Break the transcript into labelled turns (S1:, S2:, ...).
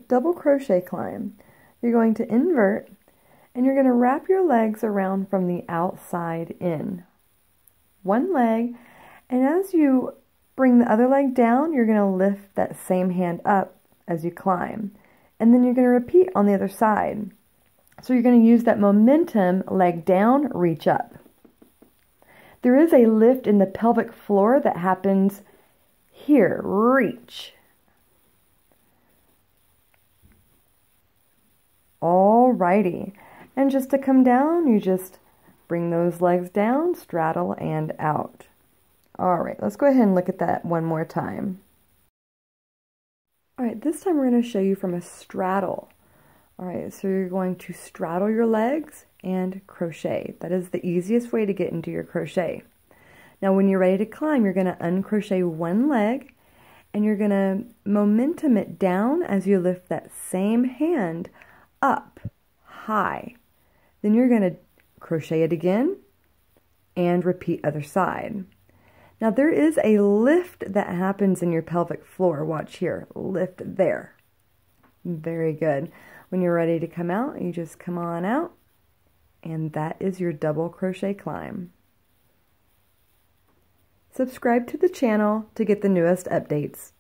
S1: double crochet climb. You're going to invert, and you're going to wrap your legs around from the outside in. One leg, and as you bring the other leg down, you're going to lift that same hand up as you climb. And then you're going to repeat on the other side. So you're going to use that momentum, leg down, reach up. There is a lift in the pelvic floor that happens here, reach. Alrighty, and just to come down, you just bring those legs down, straddle, and out. Alright, let's go ahead and look at that one more time. Alright, this time we're going to show you from a straddle. Alright, so you're going to straddle your legs and crochet. That is the easiest way to get into your crochet. Now when you're ready to climb, you're going to uncrochet one leg, and you're going to momentum it down as you lift that same hand up high. Then you're going to crochet it again and repeat other side. Now there is a lift that happens in your pelvic floor. Watch here, lift there. Very good. When you're ready to come out, you just come on out, and that is your double crochet climb. Subscribe to the channel to get the newest updates.